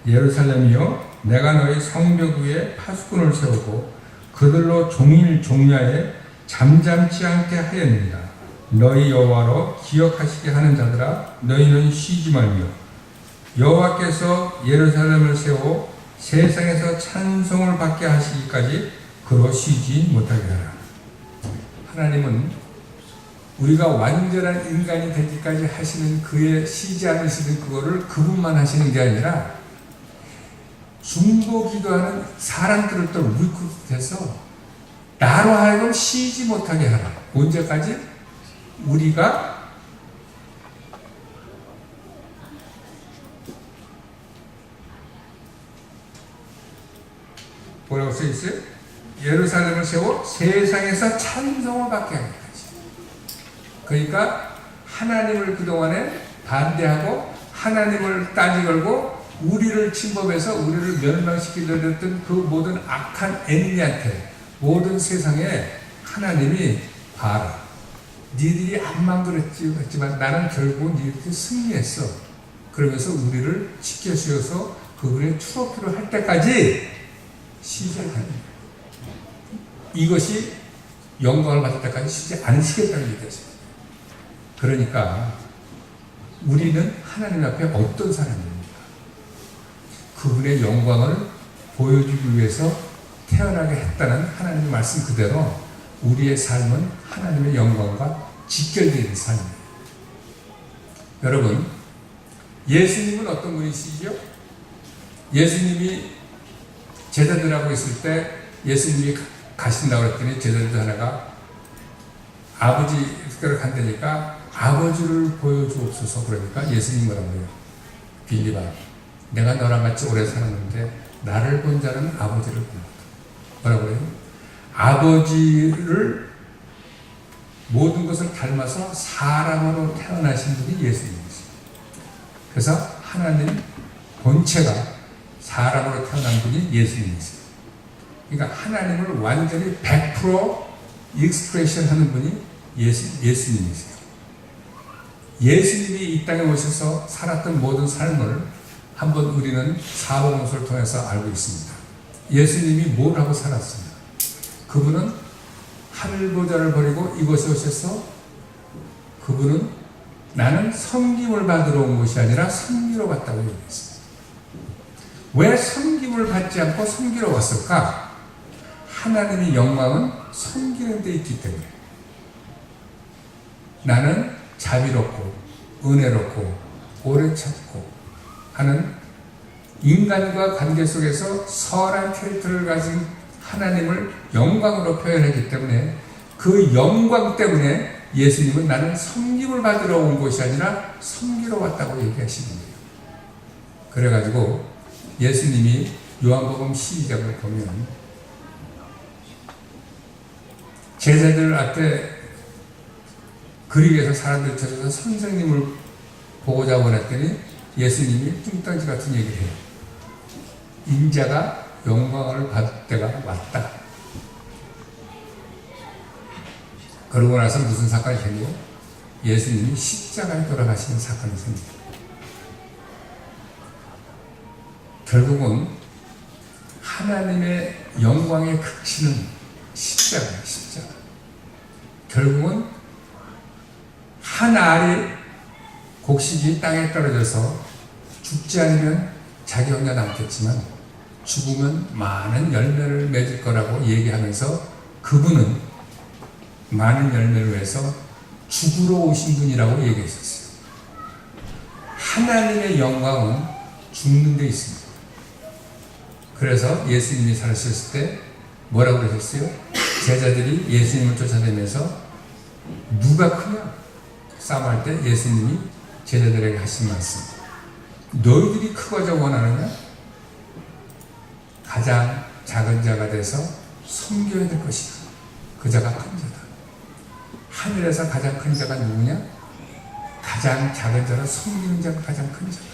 예루살렘이여 내가 너희 성벽 위에 파수꾼을 세우고 그들로 종일 종야에 잠잠치 않게 하였느니라. 너희 여호와로 기억하시게 하는 자들아 너희는 쉬지 말며 여호와께서 예루살렘을 세워 세상에서 찬송을 받게 하시기까지 그로 쉬지 못하게 하라. 하나님은 우리가 완전한 인간이 되기까지 하시는 그의 쉬지 않으시는 그거를 그분만 하시는 게 아니라 중보 기도하는 사람들을 또 리크루트해서 나로 하여금 쉬지 못하게 하라. 언제까지? 우리가 뭐라고 써있어요? 예루살렘을 세워 세상에서 찬송을 받게 하기까지. 그러니까 하나님을 그동안에 반대하고 하나님을 따지 걸고 우리를 침범해서 우리를 멸망시키려고 했던 그 모든 악한 애니한테 모든 세상에 하나님이 봐라. 니들이 암만 그랬지만 나는 결국 니들이 승리했어. 그러면서 우리를 지켜주셔서 그분의 트로피를 할 때까지 시작하는 거예요. 이것이 영광을 받을 때까지 쉬지 않으시겠다는 얘기였어요. 그러니까 우리는 하나님 앞에 어떤 사람입니까? 그분의 영광을 보여주기 위해서 태어나게 했다는 하나님의 말씀 그대로 우리의 삶은 하나님의 영광과 직결되는 삶이에요. 여러분, 예수님은 어떤 분이시죠? 예수님이 제자들하고 있을 때 예수님이 가신다고 했더니 제자들 하나가 아버지를 간다니까 아버지를 보여주옵소서. 그러니까 예수님 뭐라고 해요? 빌립아, 내가 너랑 같이 오래 살았는데 나를 본 자는 아버지를 본다. 뭐라고 해요? 아버지를 모든 것을 닮아서 사람으로 태어나신 분이 예수님이세요. 그래서 하나님 본체가 사람으로 태어난 분이 예수님이세요. 그러니까 하나님을 완전히 100% 익스프레션 하는 분이 예수님이세요. 예수님이 이 땅에 오셔서 살았던 모든 삶을 한번 우리는 사복음서를 통해서 알고 있습니다. 예수님이 뭘 하고 살았습니다. 그분은 하늘보좌를 버리고 이곳에 오셔서 그분은 나는 섬김을 받으러 온 것이 아니라 섬기러 왔다고 얘기했습니다. 왜 섬김을 받지 않고 섬기러 왔을까? 하나님의 영광은 섬기는 데 있기 때문에. 나는 자비롭고 은혜롭고 오래 참고 하는 인간과 관계 속에서 선한 캐릭터를 가진 하나님을 영광으로 표현하기 때문에 그 영광 때문에 예수님은 나는 섬김을 받으러 온 것이 아니라 섬기러 왔다고 얘기하시는 거예요. 그래가지고 예수님이 요한복음 12장을 보면 제자들 앞에 그리에서 사람들이 찾아서 선생님을 보고자 원했더니 예수님이 뚱딴지 같은 얘기를 해요. 인자가 영광을 받을 때가 왔다. 그러고 나서 무슨 사건이 생기고 예수님이 십자가에 돌아가시는 사건이 생깁니다. 결국은 하나님의 영광의 극치는 십자가예요. 십자가. 결국은 한 알이 곡식이 땅에 떨어져서 죽지 않으면 자기 혼자 남겠지만 죽으면 많은 열매를 맺을 거라고 얘기하면서 그분은 많은 열매를 위해서 죽으러 오신 분이라고 얘기했었어요. 하나님의 영광은 죽는 데 있습니다. 그래서 예수님이 살으셨을 때 뭐라고 그러셨어요? 제자들이 예수님을 쫓아다니면서 누가 크냐? 싸움할 때 예수님이 제자들에게 하신 말씀. 너희들이 크고자 원하느냐? 가장 작은 자가 돼서 섬겨야 될 것이다. 그 자가 큰 자다. 하늘에서 가장 큰 자가 누구냐? 가장 작은 자로 섬기는 자가 가장 큰 자다.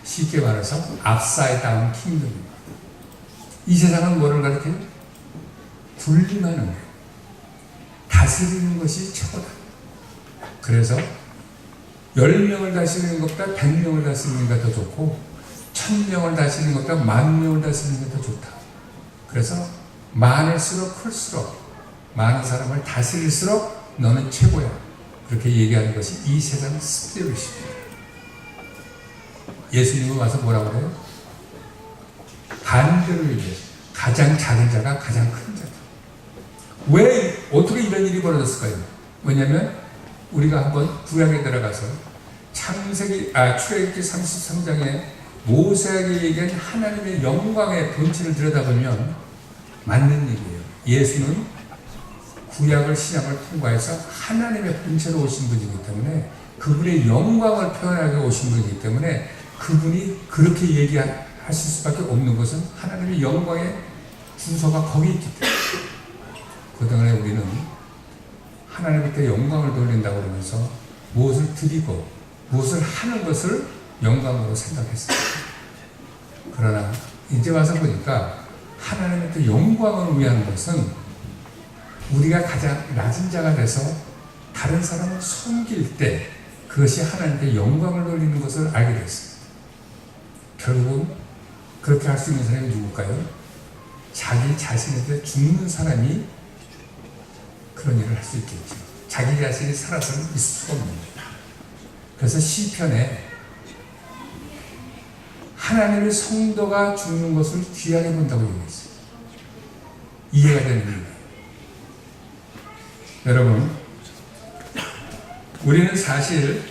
쉽게 말해서 upside down 킹덤입니다. 이 세상은 뭐를 가르쳐요? 분림하는 거예요. 다스리는 것이 최고다. 그래서 10명을 다스리는 것보다 100명을 다스리는 게 더 좋고 1000명을 다스리는 것보다 10,000명을 다스리는 게 더 좋다. 그래서 많을수록 클수록 많은 사람을 다스릴수록 너는 최고야. 그렇게 얘기하는 것이 이 세상 스피릿입니다. 예수님은 와서 뭐라고 그래요? 반대로 얘기해요. 가장 작은 자가 가장 큰 자다. 왜 어떻게 이런 일이 벌어졌을까요? 왜냐하면 우리가 한번 구약에 들어가서 출애굽기 33장에 모세에게 얘기한 하나님의 영광의 본질을 들여다보면 맞는 얘기예요. 예수는 구약을 신약을 통과해서 하나님의 본체로 오신 분이기 때문에 그분의 영광을 표현하게 오신 분이기 때문에 그분이 그렇게 얘기하실 수밖에 없는 것은 하나님의 영광의 주소가 거기 있기 때문에. 그동안에 우리는 하나님께 영광을 돌린다고 그러면서 무엇을 드리고 무엇을 하는 것을 영광으로 생각했어요. 그러나 이제 와서 보니까 하나님께 영광을 위한 것은 우리가 가장 낮은 자가 돼서 다른 사람을 섬길 때 그것이 하나님께 영광을 돌리는 것을 알게 됐습니다. 결국은 그렇게 할 수 있는 사람이 누굴까요? 자기 자신한테 죽는 사람이 그런 일을 할 수 있겠죠. 자기 자신이 살아서는 있을 수가 없는 거예요. 그래서 시편에 하나님의 성도가 죽는 것을 귀하게 본다고 얘기했어요. 이해가 되는 거예요. 여러분, 우리는 사실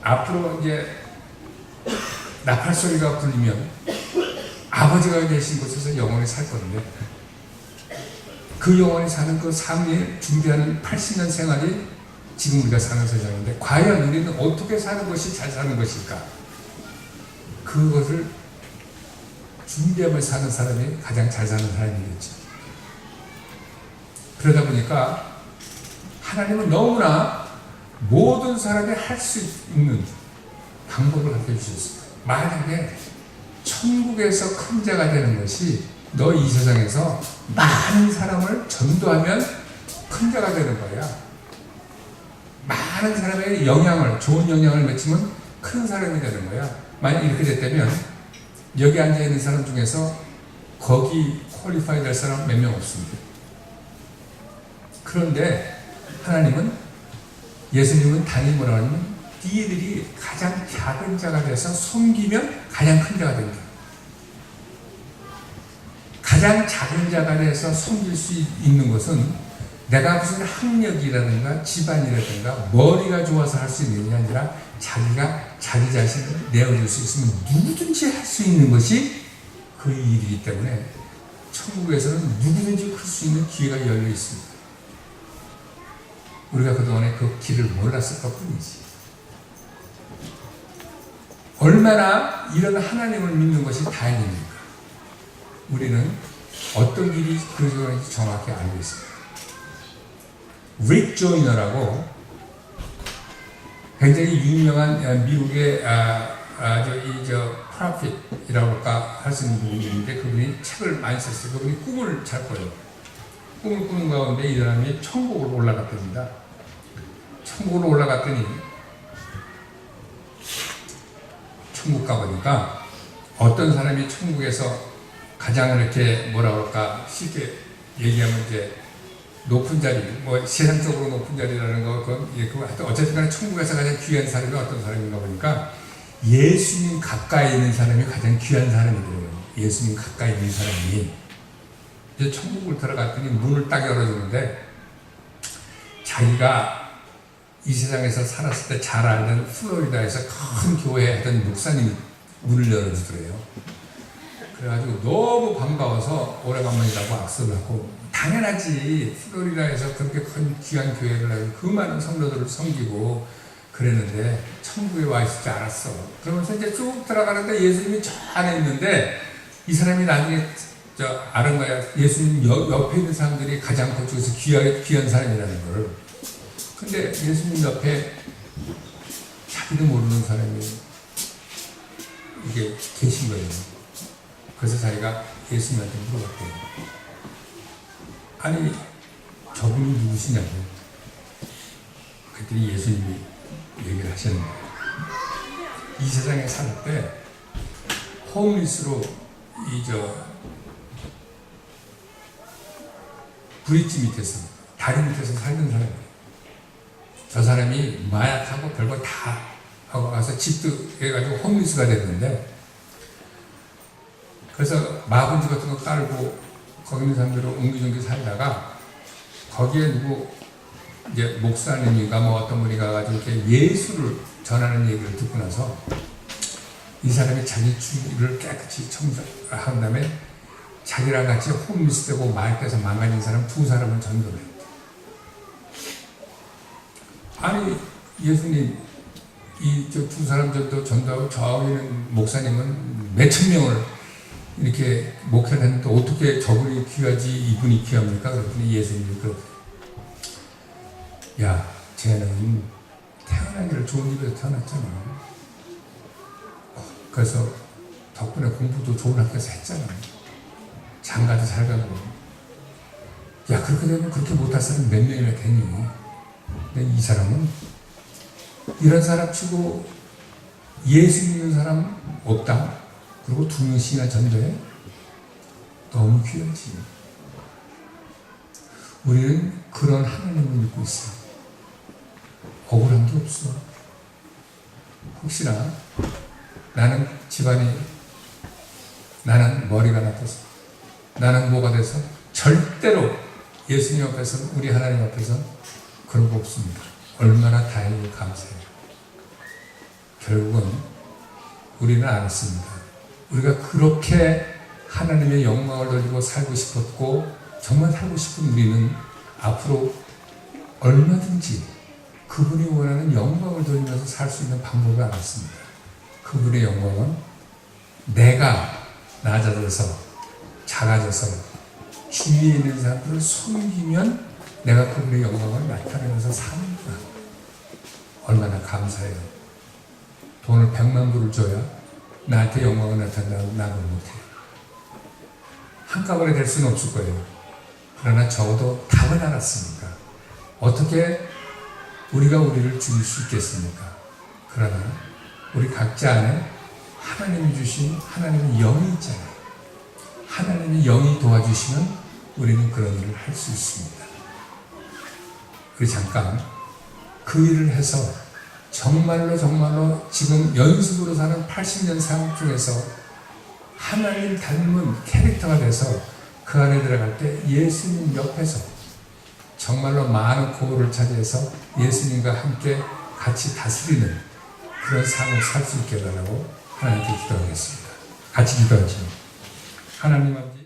앞으로 이제 나팔 소리가 들리면 아버지가 계신 곳에서 영원히 살 건데 그 영원히 사는 그 삶을 준비하는 80년 생활이 지금 우리가 사는 세상인데 과연 우리는 어떻게 사는 것이 잘 사는 것일까? 그것을 준비하며 사는 사람이 가장 잘 사는 사람이겠죠. 그러다 보니까 하나님은 너무나 모든 사람이 할 수 있는 방법을 가르쳐 주셨습니다. 만약에 천국에서 큰 자가 되는 것이 너 이 세상에서 많은 사람을 전도하면 큰 자가 되는 거야. 많은 사람에게 좋은 영향을 미치면 큰 사람이 되는 거야. 만약 이렇게 됐다면 여기 앉아있는 사람 중에서 거기 퀄리파이 될 사람 몇 명 없습니다. 그런데 예수님은 당연히 뭐라고 하냐면 너희들이 가장 작은 자가 돼서 섬기면 가장 큰 자가 됩니다. 가장 작은 자가 돼서 섬길 수 있는 것은 내가 무슨 학력이라든가 집안이라든가 머리가 좋아서 할 수 있는 게 아니라 자기가 자기 자신을 내어줄 수 있으면 누구든지 할 수 있는 것이 그 일이기 때문에 천국에서는 누구든지 클 수 있는 기회가 열려 있습니다. 우리가 그동안에 그 길을 몰랐을 것뿐이지. 얼마나 이런 하나님을 믿는 것이 다행입니까? 우리는 어떤 길이 그런지 정확히 알고 있습니다. 릭 조이너라고 굉장히 유명한 미국의 프로핏이라고 할까 할 수 있는 분인데 그분이 책을 많이 썼어요. 그분이 꿈을 잘 꿔요. 꿈을 꾸는 가운데 이 사람이 천국으로 올라갔답니다. 천국으로 올라갔더니 천국 가보니까 어떤 사람이 천국에서 가장 이렇게 뭐라고 할까 쉽게 얘기하면 이제 높은 자리, 뭐 세상적으로 높은 자리라는 거, 어쨌든 간에 천국에서 가장 귀한 사람이 어떤 사람인가 보니까 예수님 가까이 있는 사람이 가장 귀한 사람이더라고요. 예수님 가까이 있는 사람이. 이제 천국을 들어갔더니 문을 딱 열어주는데 자기가 이 세상에서 살았을 때 잘 알던 플로리다에서 큰 교회에 하던 목사님이 문을 열어주더래요. 그래가지고 너무 반가워서 오래간만이라고 악수를 하고 당연하지 플로리다에서 그렇게 큰 귀한 교회를 하고 그 많은 성도들을 섬기고 그랬는데 천국에 와 있을 줄 알았어. 그러면서 이제 쭉 들어가는데 예수님이 저 안에 있는데 이 사람이 나중에 아는 거야. 예수님 옆에 있는 사람들이 가장 그쪽에서 귀한 사람이라는 걸. 근데 예수님 옆에 자기도 모르는 사람이 이게 계신 거예요. 그래서 자기가 예수님한테 물어봤대요. 아니 저분이 누구시냐고. 그랬더니 예수님이 얘기를 하셨는데 이 세상에 살 때 홈리스로 브릿지 밑에서 다리 밑에서 살던 사람이에요. 저 사람이 마약하고 별거 다 하고 가서 집도 해가지고 홈리스가 됐는데 그래서 마분지 같은 거 깔고 거기 있는 사람들을 옹기종기 살다가 거기에 이제 목사님인가 뭐 어떤 분이 가가지고 이렇게 예수를 전하는 얘기를 듣고 나서 이 사람이 자기 주위를 깨끗이 청소한 다음에 자기랑 같이 홈리스 되고 마약돼서 망가진 사람 2사람을 전도를 했대. 아니 예수님 이 2사람 정도 전도하고 저기 있는 목사님은 몇천 명을 이렇게 목회를 했는데 어떻게 저분이 귀하지 이분이 귀합니까? 그랬더니 예수님이 야 쟤는 태어나기를 좋은 집에서 태어났잖아. 그래서 덕분에 공부도 좋은 학교에서 했잖아. 장가도 잘 가고. 야 그렇게 되면 그렇게 못할 사람이 몇 명이나 되니. 근데 이 사람은 이런 사람 치고 예수 믿는 사람 없다. 그리고 2명씩이나 전도해. 너무 귀하지. 우리는 그런 하나님을 믿고 있어. 억울한 게 없어. 혹시나 나는 집안이 나는 머리가 나빠서 나는 뭐가 돼서 절대로 예수님 앞에서 우리 하나님 앞에서 그런 거 없습니다. 얼마나 다행이고 감사해요. 결국은 우리는 알았습니다. 우리가 그렇게 하나님의 영광을 돌리고 살고 싶었고 정말 살고 싶은 우리는 앞으로 얼마든지 그분이 원하는 영광을 돌리면서 살 수 있는 방법을 알았습니다. 그분의 영광은 내가 낮아져서 작아져서 주위에 있는 사람들을 섬기면 내가 그분의 영광을 나타내면서 삽니다. 얼마나 감사해요. 돈을 100만 불을 줘야 나한테 영광을 나타낸다고 나는 못해요. 한꺼번에 될 수는 없을 거예요. 그러나 적어도 답은 알았으니까 어떻게 우리가 우리를 죽일 수 있겠습니까? 그러나 우리 각자 안에 하나님이 주신 하나님의 영이 있잖아요. 하나님의 영이 도와주시면 우리는 그런 일을 할 수 있습니다. 우리 잠깐 그 일을 해서 정말로 지금 연습으로 사는 80년 삶 중에서 하나님 닮은 캐릭터가 돼서 그 안에 들어갈 때 예수님 옆에서 정말로 많은 고을을 차지해서 예수님과 함께 같이 다스리는 그런 삶을 살 수 있게 해달라고 하나님께 기도하겠습니다. 같이 기도하죠. 하나님 아버지